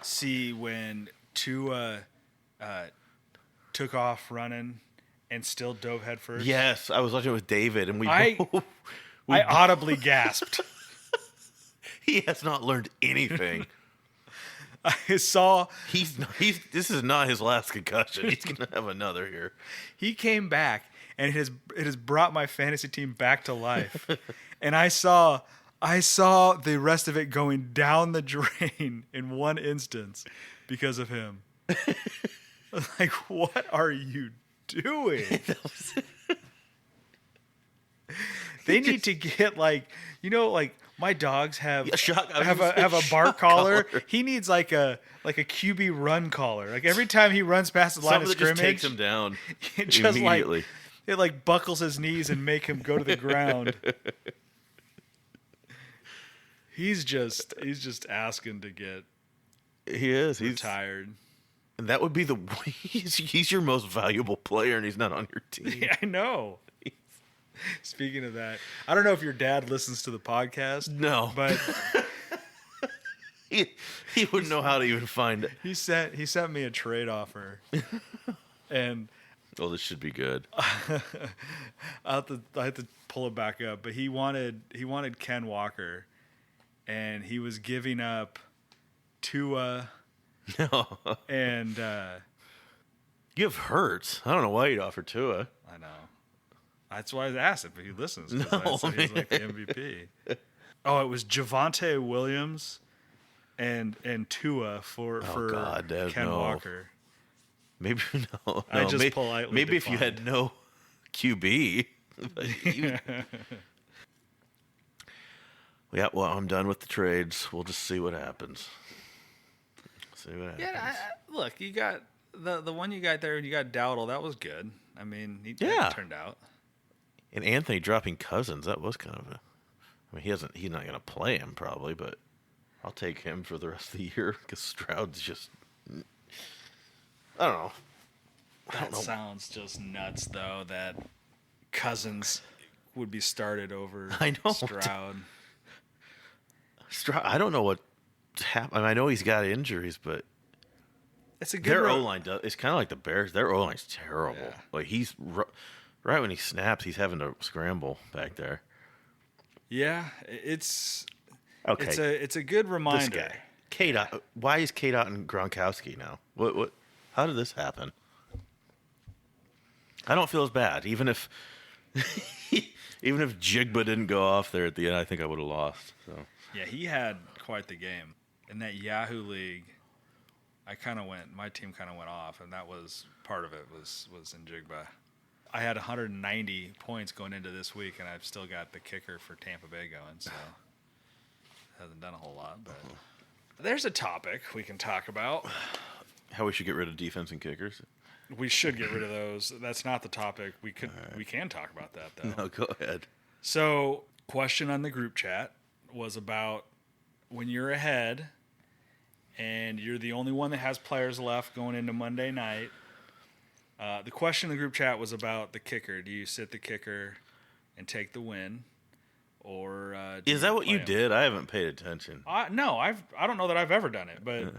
see when Tua took off running and still dove headfirst? Yes, I was watching it with David, and I audibly gasped. He has not learned anything. I saw This is not his last concussion. He's gonna have another here. he came back, and it has brought my fantasy team back to life. And I saw the rest of it going down the drain in one instance because of him. Like, what are you doing? They need to get like my dogs have a bark collar. He needs like a QB run collar. Like every time he runs past the line Something of that just scrimmage, takes him down it just immediately. it like buckles his knees and make him go to the ground. He's just asking to get He is. retired. And that would be he's your most valuable player, and he's not on your team. Yeah, I know. Speaking of that, I don't know if your dad listens to the podcast. No, But he wouldn't know how to even find it. he sent me a trade offer. And Oh, this should be good. I have to pull it back up, but he wanted Ken Walker, and he was giving up Tua No, and you have Hurts. I don't know why you'd offer Tua. I know. That's why I asked if he listens. 'Cause No, I said he was like the MVP. Oh, it was Javonte Williams and Tua for God, Dad, Ken no. Walker. Maybe no. I just maybe, politely maybe if you declined. had no QB. Yeah, well, I'm done with the trades. We'll just see what happens. Yeah, look, you got the one you got there. You got Dowdle. That was good. I mean, Yeah. it turned out. And Anthony dropping Cousins, that was kind of a. I mean, he's not going to play him probably, but I'll take him for the rest of the year because Stroud's just. I don't know. That sounds just nuts, though. That Cousins would be started over I know. Stroud. I don't know what happened. I know he's got injuries, but It's a good their O-line does. It's kind of like the Bears. Their O-line's terrible. Yeah. Like he's right when he snaps, he's having to scramble back there. Yeah, it's Okay. it's a good reminder. This guy, K-Dot. Why is K-Dot and Gronkowski now? What? How did this happen? I don't feel as bad, even if Jigba didn't go off there at the end. I think I would have lost. So Yeah, he had quite the game in that Yahoo League. My team kind of went off, and that was part of it was in Jigba. I had 190 points going into this week, and I've still got the kicker for Tampa Bay going, so hasn't done a whole lot. But there's a topic we can talk about. how we should get rid of defense and kickers? We should get rid of those. That's not the topic. We can talk about that though. No, go ahead. So, question on the group chat was about when you're ahead and you're the only one that has players left going into Monday night. The question in the group chat was about the kicker. Do you sit the kicker and take the win, or Is that what you did? I haven't paid attention. No, I don't know that I've ever done it, but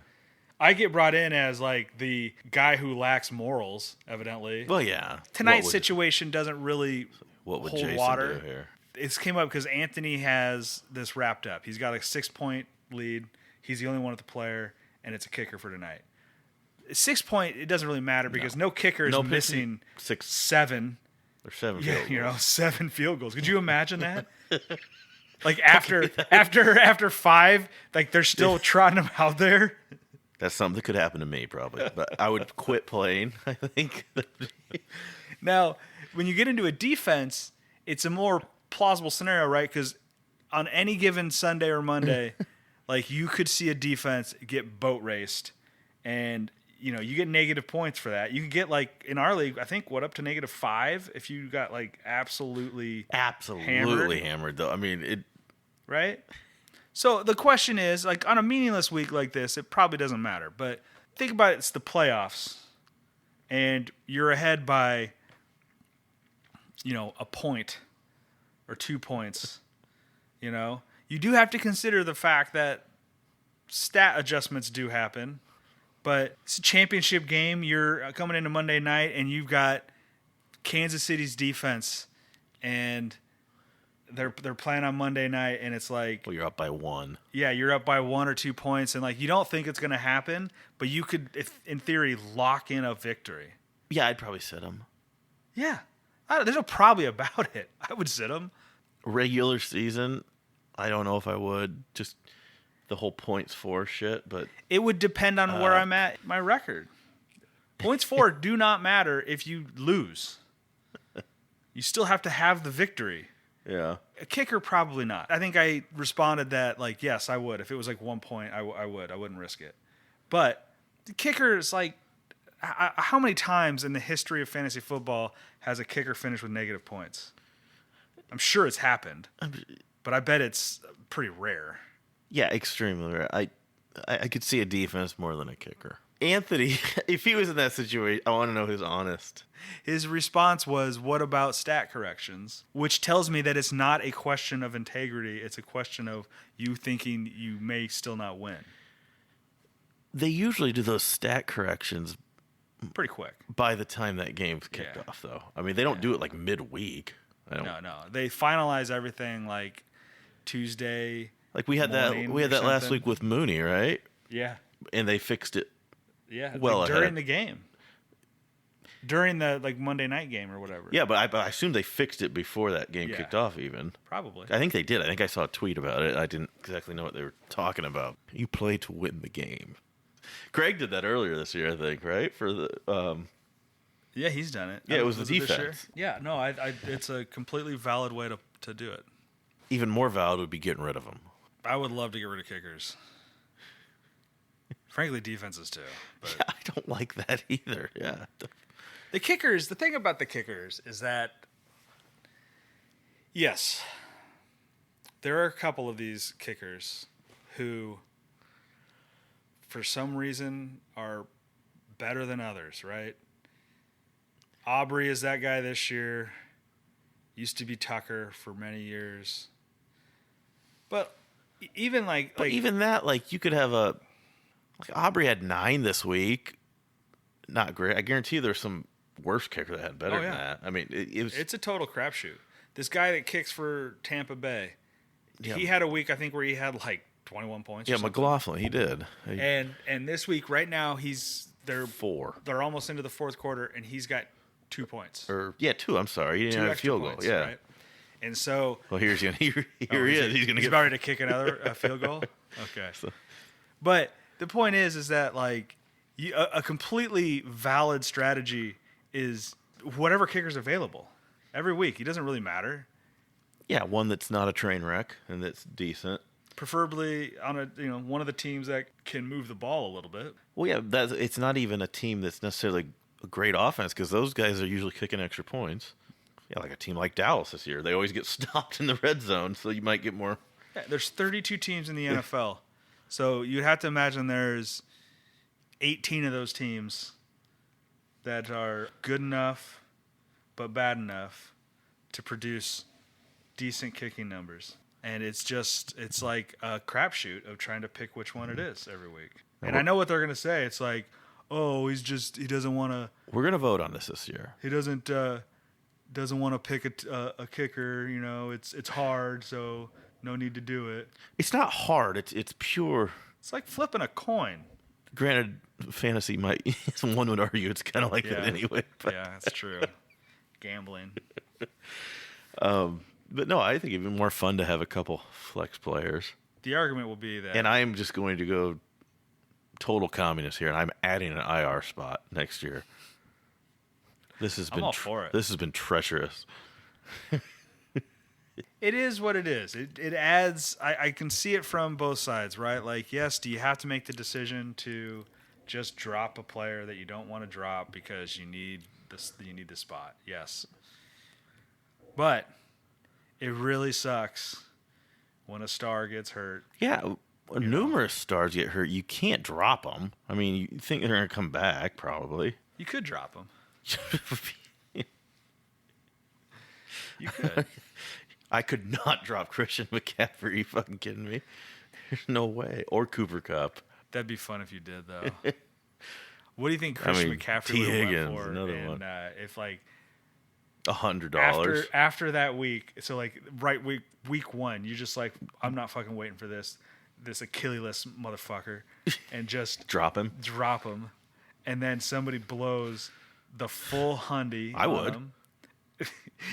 I get brought in as like the guy who lacks morals, evidently. Well, yeah. Tonight's situation doesn't really What would hold Jason water. do here? It's came up because Anthony has this wrapped up. He's got a 6-point lead. He's the only one with the player, and it's a kicker for tonight. 6 point, it doesn't really matter because no kicker is missing 7. Or 7 Yeah, field goals. 7 field goals. Could you imagine that? Like after 5, like they're still trotting them out there. That's something that could happen to me probably, but I would quit playing, I think. Now, when you get into a defense, it's a more plausible scenario, right? Because on any given Sunday or Monday, like you could see a defense get boat raced, and you get negative points for that. You could get like in our league, I think up to -5 if you got like absolutely hammered though. I mean, it right. So the question is, like on a meaningless week like this, it probably doesn't matter. But think about it, it's the playoffs, and you're ahead by a point or 2 points. You do have to consider the fact that stat adjustments do happen. But it's a championship game. You're coming into Monday night, and you've got Kansas City's defense, and they're playing on Monday night, and it's like, well, you're up by 1. Yeah, you're up by 1 or 2 points, and like you don't think it's going to happen, but you could, in theory, lock in a victory. Yeah, I'd probably sit him. Yeah, there's no probably about it. I would sit him. Regular season, I don't know if I would. Just the whole points for shit, but it would depend on where I'm at my record. Points for do not matter if you lose. You still have to have the victory. yeah. A kicker, probably not. I think I responded that like, yes, I would. If it was like 1 point, I would. I wouldn't risk it. But the kicker is like, how many times in the history of fantasy football has a kicker finished with negative points? I'm sure it's happened, but I bet it's pretty rare. Yeah, extremely rare. I could see a defense more than a kicker. Anthony, if he was in that situation, I want to know his honest. His response was, what about stat corrections? Which tells me that it's not a question of integrity. It's a question of you thinking you may still not win. They usually do those stat corrections pretty quick by the time that game's kicked off, though. I mean, they don't do it like midweek. No. They finalize everything like Tuesday. Like we had that last week with Mooney, right? Yeah. And they fixed it. Yeah. Well, like during the game. During the like Monday night game or whatever. Yeah, but I assume they fixed it before that game kicked off even. Probably. I think they did. I think I saw a tweet about it. I didn't exactly know what they were talking about. You play to win the game. Greg did that earlier this year, I think, right? For the yeah, he's done it. Yeah, it was the defense. Yeah, no, it's a completely valid way to do it. Even more valid would be getting rid of them. I would love to get rid of kickers. Frankly, defenses too. But yeah, I don't like that either. Yeah. The thing about the kickers is that, yes, there are a couple of these kickers who, for some reason, are better than others, right? Aubrey is that guy this year. Used to be Tucker for many years. But even even that, like you could have like Aubrey had 9 this week. Not great. I guarantee there's some worse kicker that had better than that. I mean, it's a total crapshoot. This guy that kicks for Tampa Bay, yeah. he had a week I think where he had like 21 points. Yeah, McLaughlin, he did. And this week right now they're 4. They're almost into the fourth quarter and he's got 2 points. 2. I'm sorry, he didn't 2 have a extra field points, goal. Yeah. Right? And so, well, here he is. He's going to get ready to kick another field goal. Okay, but the point is that like a completely valid strategy is whatever kicker's available every week. He doesn't really matter. Yeah, one that's not a train wreck and that's decent. Preferably on one of the teams that can move the ball a little bit. Well, yeah, it's not even a team that's necessarily a great offense because those guys are usually kicking extra points. Yeah, like a team like Dallas this year. They always get stopped in the red zone, so you might get more. Yeah, there's 32 teams in the NFL. So you'd have to imagine there's 18 of those teams that are good enough but bad enough to produce decent kicking numbers. And it's like a crapshoot of trying to pick which one it is every week. And I know what they're going to say. It's like, oh, he doesn't want to. We're going to vote on this year. He doesn't want to pick a kicker. It's hard, so no need to do it. It's not hard. It's pure. It's like flipping a coin. Granted, fantasy might. One would argue it's kind of like that anyway. But. Yeah, that's true. Gambling. But no, I think it'd be more fun to have a couple flex players. The argument will be that. And I'm just going to go total communist here, and I'm adding an IR spot next year. This has been all for it. This has been treacherous. It is what it is. It adds. I can see it from both sides, right? Like, yes, do you have to make the decision to just drop a player that you don't want to drop because you need the spot? Yes, but it really sucks when a star gets hurt. Yeah, numerous stars get hurt. You can't drop them. I mean, you think they're going to come back? Probably. You could drop them. You could. I could not drop Christian McCaffrey. Are you fucking kidding me? There's no way. Or Cooper Kupp. That'd be fun if you did, though. What do you think Christian McCaffrey would have went for? Another one. If like $100 after that week, so like week 1, you just like, I'm not fucking waiting for this Achilles motherfucker, and just drop him, and then somebody blows the full hundy. I would. Him.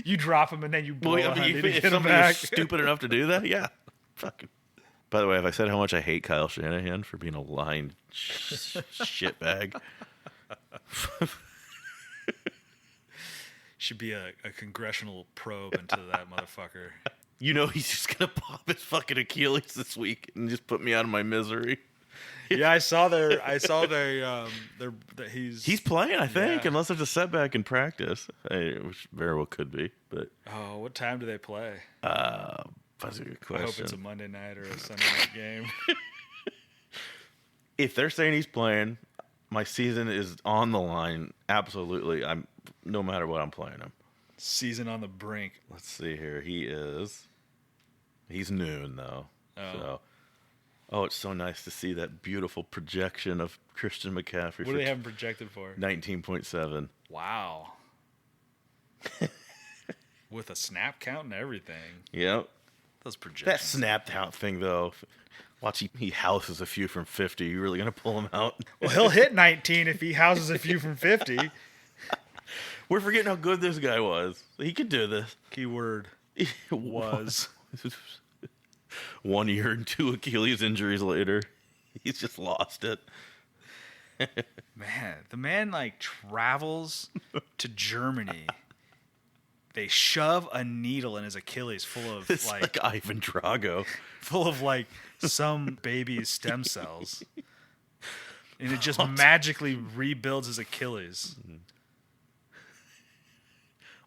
You drop him and then you blow a hundy to if get him somebody back. was stupid enough to do that, yeah. Fucking. By the way, have I said how much I hate Kyle Shanahan for being a lying shitbag? Should be a congressional probe into that motherfucker. You know he's just gonna pop his fucking Achilles this week and just put me out of my misery. Yeah, I saw that he's playing, I think, unless there's a setback in practice, which very well could be. But what time do they play? That's a good question. I hope it's a Monday night or a Sunday night game. If they're saying he's playing, my season is on the line. Absolutely, no matter what, I'm playing him. Season on the brink. Let's see here. He's noon though. Oh. So, it's so nice to see that beautiful projection of Christian McCaffrey. What do they have him projected for? 19.7. Wow. With a snap count and everything. Yep. Those projections. That snap count thing though. Watch, he houses a few from 50. You really gonna pull him out? Well, he'll hit 19 if he houses a few from 50. We're forgetting how good this guy was. He could do this. Keyword was. 1 year and 2 Achilles injuries later, he's just lost it. Man, the man like travels to Germany. They shove a needle in his Achilles full of It's like Ivan Drago. Full of like some baby's stem cells. And it just magically rebuilds his Achilles.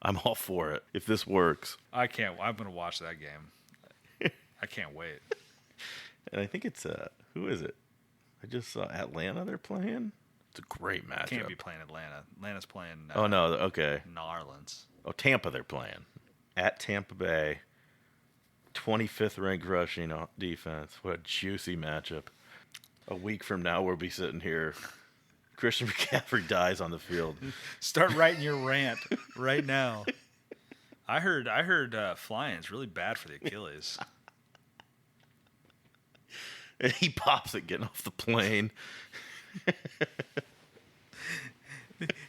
I'm all for it. If this works. I'm going to watch that game. I can't wait. And I think it's, who is it? I just saw Atlanta they're playing. It's a great matchup. Can't be playing Atlanta. Atlanta's playing. Oh, no. Okay. New Orleans. Oh, Tampa they're playing. at Tampa Bay. 25th ranked rushing defense. What a juicy matchup. A week from now, we'll be sitting here. Christian McCaffrey dies on the field. Start writing your rant right now. I heard flying is really bad for the Achilles. And he pops it getting off the plane.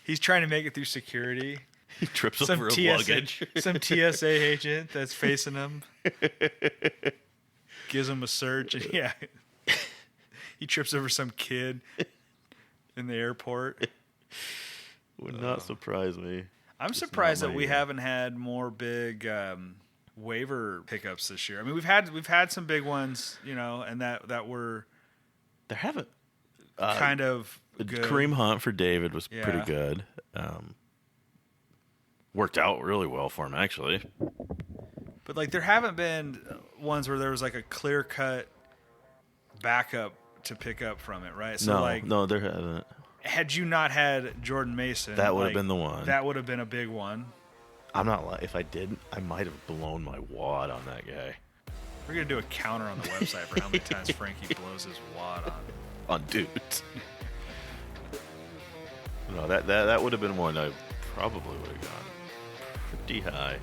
He's trying to make it through security. He trips over a luggage. Some TSA agent that's facing him. Gives him a search. And yeah. He trips over some kid in the airport. Would not surprise me. I'm surprised that we haven't had more big waiver pickups this year. I mean, we've had some big ones, and that were there haven't kind of good. Kareem Hunt for David was pretty good. Worked out really well for him, actually. But there haven't been ones where there was a clear cut backup to pick up from it, right? So no, there hasn't. Had you not had Jordan Mason, that would have been the one. That would have been a big one. I'm not lying. If I didn't, I might have blown my wad on that guy. We're gonna do a counter on the website for how many times Frankie blows his wad on dudes. No, that would have been one I probably would have gone pretty high.